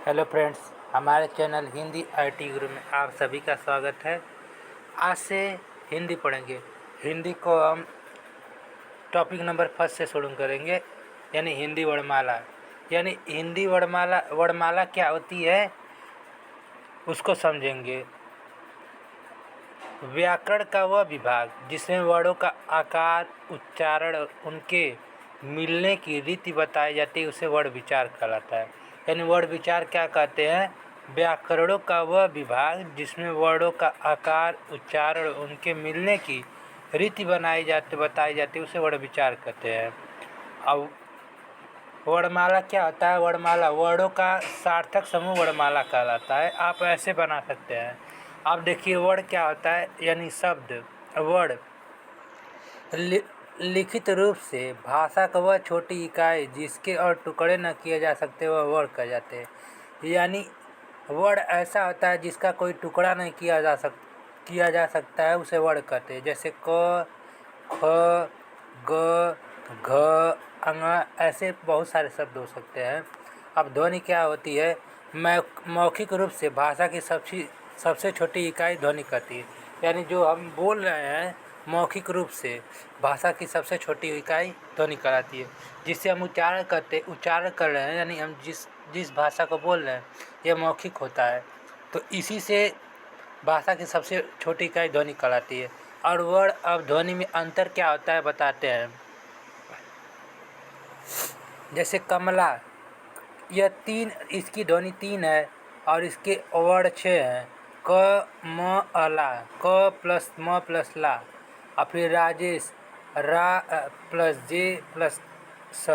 Hello friends, हमारे channel Hindi IT गुरु में आप सभी का स्वागत है। आज से हिंदी पढ़ेंगे। हिंदी को हम टॉपिक नंबर फर्स्ट से शुरू करेंगे, यानी हिंदी वर्णमाला। यानी हिंदी वर्णमाला वर्णमाला क्या होती है उसको समझेंगे। व्याकरण का वह विभाग जिसमें वर्णों का आकार, उच्चारण और उनके मिलने की रीति बताई जाती है उसे वर्ण विचार कहलाता है। यानी वर्ण विचार क्या कहते हैं? व्याकरणों का वह विभाग जिसमें वर्णों का आकार, उच्चारण, उनके मिलने की रीति बताई जाती है उसे वर्ण विचार कहते हैं। अब वर्णमाला क्या होता है? वर्णमाला वर्णों का सार्थक समूह वर्णमाला कहलाता है। आप ऐसे बना सकते हैं। अब देखिए वर्ण क्या होता है, यानी शब्द। वर्ण लिखित रूप से भाषा का वह छोटी इकाई जिसके और टुकड़े न किए जा सकते वह वर्ण कह जाते हैं। यानी वर्ण ऐसा होता है जिसका कोई टुकड़ा नहीं किया जा सकता है उसे वर्ण कहते हैं। जैसे क, ख, ग, घ, अंग, ऐसे बहुत सारे शब्द हो सकते हैं। अब ध्वनि क्या होती है? मौखिक रूप से भाषा की सबसे छोटी इकाई ध्वनि कहती है। यानी जो हम बोल रहे हैं मौखिक रूप से भाषा की सबसे छोटी इकाई ध्वनि कहलाती है। जिससे हम उच्चारण कर रहे हैं, यानी हम जिस भाषा को बोल रहे हैं यह मौखिक होता है, तो इसी से भाषा की सबसे छोटी इकाई ध्वनि कहलाती है। और वर्ण अब ध्वनि में अंतर क्या होता है बताते हैं। जैसे कमला, यह इसकी ध्वनि 3 है और इसके वर्ण 6 हैं। क, म, अला, क प्लस म प्लस ला। और फिर राजेश, रा प्लस जे प्लस स।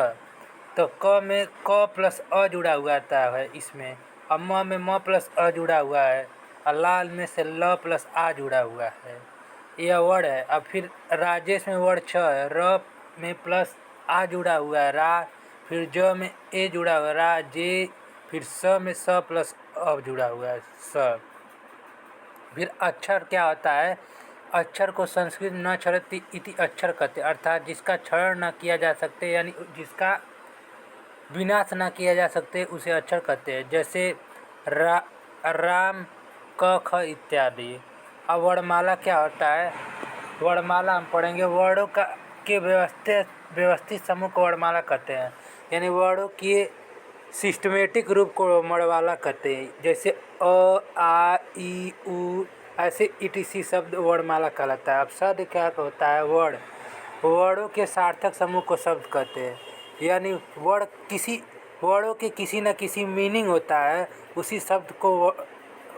तो क में क प्लस अ जुड़ा हुआ आता है इसमें, और म में म प्लस अ जुड़ा हुआ है, और लाल में से ल प्लस आ जुड़ा हुआ है। यह वर्ण है। अब फिर राजेश में वर्ण 6 है। र में प्लस आ जुड़ा हुआ है रा, फिर ज में ए जुड़ा हुआ है रा जे, फिर स में स प्लस अ जुड़ा हुआ है स। फिर अक्षर क्या होता है? अक्षर को संस्कृत न क्षरति इति अक्षर कहते हैं, अर्थात जिसका क्षरण न किया जा सकते, यानी जिसका विनाश न किया जा सकते उसे अक्षर कहते हैं। जैसे राम, क, ख इत्यादि। अब वर्णमाला क्या होता है? वर्णमाला हम पढ़ेंगे। वर्णों के व्यवस्थित समूह को वर्णमाला कहते हैं। यानी वर्णों के सिस्टमेटिक रूप को वर्णमाला कहते हैं। जैसे अ, आ, ई, उ, ऐसे ईटीसी शब्द वर्णमाला कहलाता है। अब शब्द क्या होता है? वर्ण वर्णों के सार्थक समूह को शब्द कहते हैं। यानी वर्णों के किसी न किसी मीनिंग होता है, उसी शब्द को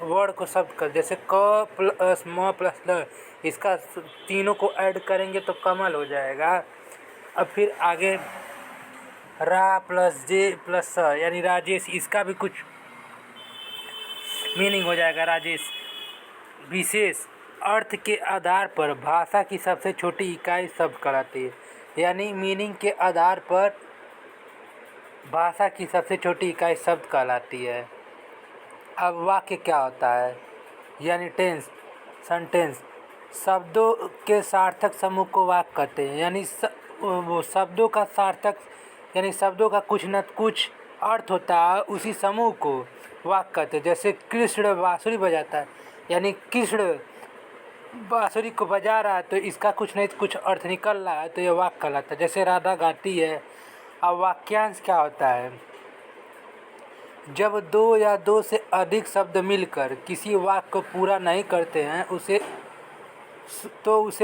वर्ण को शब्द कर। जैसे क प्लस म प्लस ल, इसका तीनों को ऐड करेंगे तो कमल हो जाएगा। अब फिर आगे रा प्लस जे प्लस स, यानी राजेश, इसका भी कुछ मीनिंग हो जाएगा राजेश। विशेष अर्थ के आधार पर भाषा की सबसे छोटी इकाई शब्द कहलाती है। यानी मीनिंग के आधार पर भाषा की सबसे छोटी इकाई शब्द कहलाती है। अब वाक्य क्या होता है? यानी सेंटेंस शब्दों के सार्थक समूह को वाक्य कहते हैं। यानी वो शब्दों का सार्थक, यानी शब्दों का कुछ न कुछ अर्थ होता है, उसी समूह को वाक्य कहते हैं। जैसे कृष्ण बांसुरी बजाता है, यानी कृष्ण बांसुरी को बजा रहा है तो इसका कुछ नहीं कुछ अर्थ निकल रहा है, तो यह वाक्य कहलाता है। जैसे राधा गाती है। अब वाक्यांश क्या होता है? जब दो या दो से अधिक शब्द मिलकर किसी वाक्य को पूरा नहीं करते हैं उसे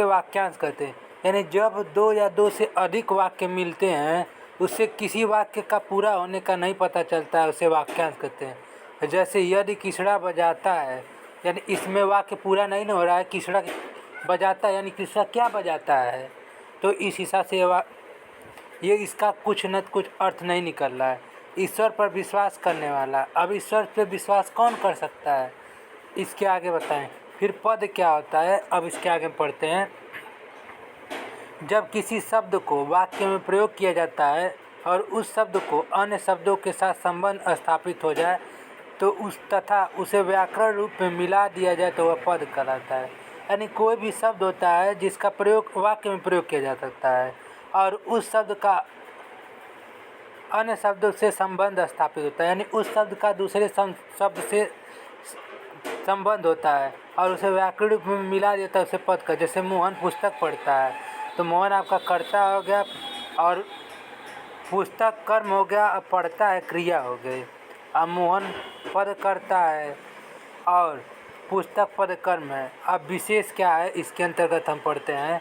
वाक्यांश कहते हैं। यानी जब दो या दो से अधिक वाक्य मिलते हैं, उससे किसी वाक्य का पूरा होने का नहीं पता चलता है, उसे वाक्यांश कहते हैं। जैसे यदि कृष्णा बजाता है, यानी इसमें वाक्य पूरा नहीं हो रहा है, कृष्णा बजाता है यानी कृष्णा क्या बजाता है, तो इस हिसाब से ये इसका कुछ न कुछ अर्थ नहीं निकल रहा है। ईश्वर पर विश्वास करने वाला। अब ईश्वर पर विश्वास कौन कर सकता है, इसके आगे बताएं। फिर पद क्या होता है? अब इसके आगे पढ़ते हैं। जब किसी शब्द को वाक्य में प्रयोग किया जाता है और उस शब्द को अन्य शब्दों के साथ संबंध स्थापित हो जाए तो उसे व्याकरण रूप में मिला दिया जाए तो वह पद कहलाता है। यानी कोई भी शब्द होता है जिसका प्रयोग वाक्य में प्रयोग किया जा सकता है और उस शब्द का अन्य शब्दों से संबंध स्थापित होता है, यानी उस शब्द का दूसरे शब्द से संबंध होता है और उसे व्याकरण रूप में मिला देता है उसे पद का। जैसे मोहन पुस्तक पढ़ता है, तो मोहन आपका कर्ता हो गया और पुस्तक कर्म हो गया, अब पढ़ता है क्रिया हो गई। अब मोहन पद करता है और पुस्तक पद कर्म है। अब विशेष क्या है, इसके अंतर्गत हम पढ़ते हैं,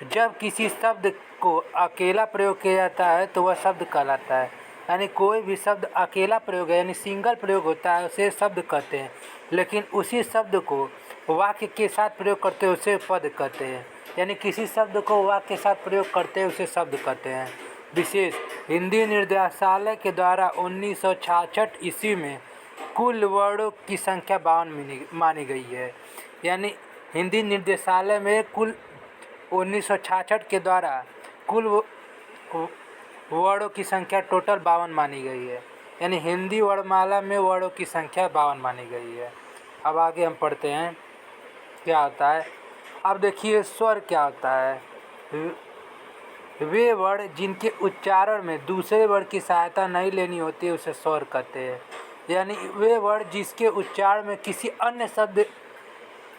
जब किसी शब्द को अकेला प्रयोग किया जाता है तो वह शब्द कहलाता है। यानी कोई भी शब्द अकेला प्रयोग है, यानी सिंगल प्रयोग होता है, उसे शब्द कहते हैं। लेकिन उसी शब्द को वाक्य के साथ प्रयोग करते हैं उसे पद कहते हैं। यानी किसी शब्द को वाक्य के साथ प्रयोग करते हैं उसे शब्द कहते हैं। विशेष हिंदी निर्देशालय के द्वारा 1966 ईस्वी में कुल वर्णों की संख्या 52 मानी गई है। यानी हिंदी निर्देशालय में कुल 1966 के द्वारा कुल वर्णों की संख्या टोटल 52 मानी गई है। यानी हिंदी वर्णमाला में वर्णों की संख्या 52 मानी गई है। अब आगे हम पढ़ते हैं क्या होता है। अब देखिए स्वर क्या होता है। वे वर्ण जिनके उच्चारण में दूसरे वर्ण की सहायता नहीं लेनी होती है उसे स्वर कहते हैं। यानी वे वर्ण जिसके उच्चारण में किसी अन्य शब्द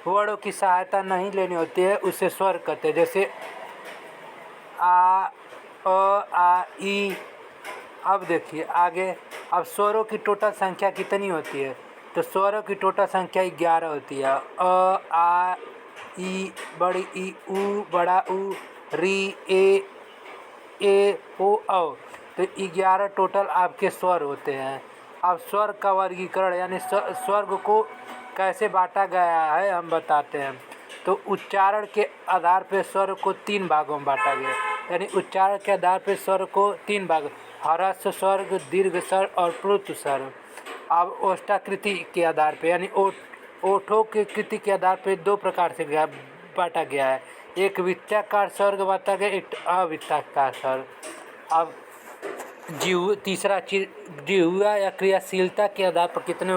वर्णों की सहायता नहीं लेनी होती है उसे स्वर कहते हैं। जैसे आ, अ, आ, ई। अब देखिए आगे, अब स्वरों की टोटल संख्या कितनी होती है, तो स्वरों की टोटल संख्या 11 होती है। अ, आ, ई, बड़ी ई, ऊ, बड़ा ऊ, री, ए, ओ, औ। तो 11 टोटल आपके स्वर होते हैं। अब स्वर का वर्गीकरण यानी स्वर को कैसे बांटा गया है हम बताते हैं। तो उच्चारण के आधार पर स्वर को 3 भागों में बांटा गया। यानी उच्चारण के आधार पर स्वर को 3 भाग, ह्रस्व स्वर, दीर्घ स्वर और प्लुत स्वर। अब ओष्ठाकृति के आधार पर यानी ओठों की कृति के आधार पर 2 प्रकार से बांटा गया है। एक वृत्ताकार स्वर बांटा गया, एक अवृत्ताकार स्वर। अब तीसरा चीज जिह्वा या क्रियाशीलता के आधार पर कितने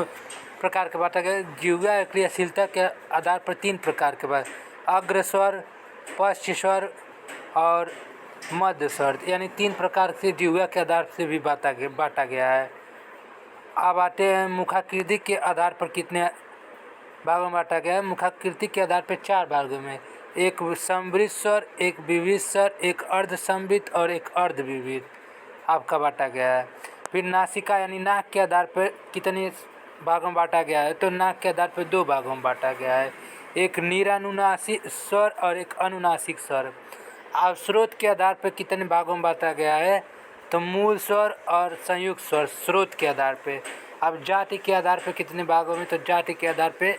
प्रकार के बांटा गया। जिह्वा या क्रियाशीलता के आधार पर 3 प्रकार के बात, अग्र स्वर, पश्च स्वर और मध्य स्वर। यानी 3 प्रकार से जिह्वा के आधार से भी बांटा गया है। अब आते हैं मुखाकृति के आधार पर कितने भागों में बांटा गया है। मुखाकृति के आधार पर 4 भागों में, एक संवृत स्वर, एक विविध स्वर, एक अर्धसंवृत और एक अर्धविविध आपका बांटा गया है। फिर नासिका यानी नाक के आधार पर कितने भागों में बांटा गया है, तो नाक के आधार पर 2 भागों में बांटा गया है, एक निरानुनासिक स्वर और एक अनुनासिक स्वर। अब स्रोत के आधार पर कितने भागों में बांटा गया है, तो मूल स्वर और संयुक्त स्वर स्रोत के आधार पर। अब जाति के आधार पर कितने भागों में, तो जाति के आधार पर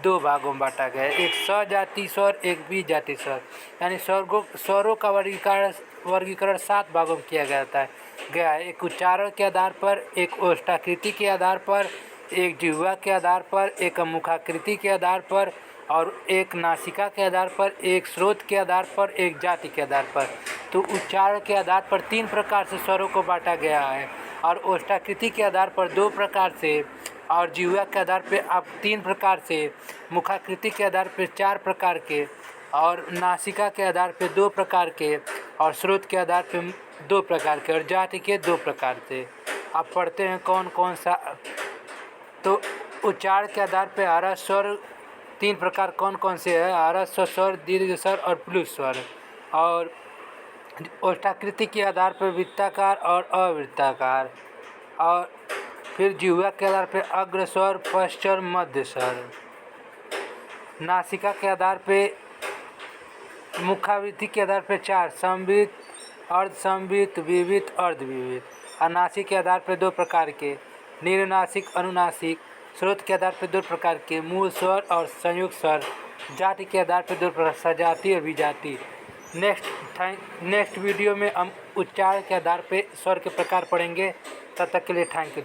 2 भागों में बांटा गया है, एक सजाति स्वर, एक विजाति स्वर। यानी स्वरों का वर्गीकरण 7 भागों में किया गया है। एक उच्चारण के आधार पर, एक ओष्ठाकृति के आधार पर, एक जिह्वा के आधार पर, एक मुखाकृति के आधार पर और एक नासिका के आधार पर, एक स्रोत के आधार पर, एक जाति के आधार पर। तो उच्चारण के आधार पर 3 प्रकार से स्वरों को बांटा गया है और ओष्ठाकृति के आधार पर 2 प्रकार से और जिह्वा के आधार पर आप 3 प्रकार से, मुखाकृति के आधार पर 4 प्रकार के और नासिका के आधार पर 2 प्रकार के और स्रोत के आधार पर 2 प्रकार के और जाति के 2 प्रकार से। आप पढ़ते हैं कौन कौन सा। तो उच्चारण के आधार पर ह्रस्व स्वर 3 प्रकार कौन कौन से है, ह्रस्व स्वर, दीर्घ स्वर और प्लुत स्वर। और ओष्ठाकृति के आधार पर वृत्ताकार और अवृत्ताकार। और फिर जिह्वा के आधार पर अग्र स्वर, पश्च स्वर, मध्य स्वर। नासिका के आधार पर, मुखावृत्ति के आधार पर 4, संवृत, अर्धसंवृत, विविध, अर्धविविध। और नासिक के आधार पर 2 प्रकार के, निरनासिक, अनुनासिक। स्रोत के आधार पर 2 प्रकार के, मूल स्वर और संयुक्त स्वर। जाति के आधार पर 2 प्रकार, सजाति और विजाति। नेक्स्ट वीडियो में हम उच्चारण के आधार पर स्वर के प्रकार पढ़ेंगे। तब तक के लिए थैंक यू।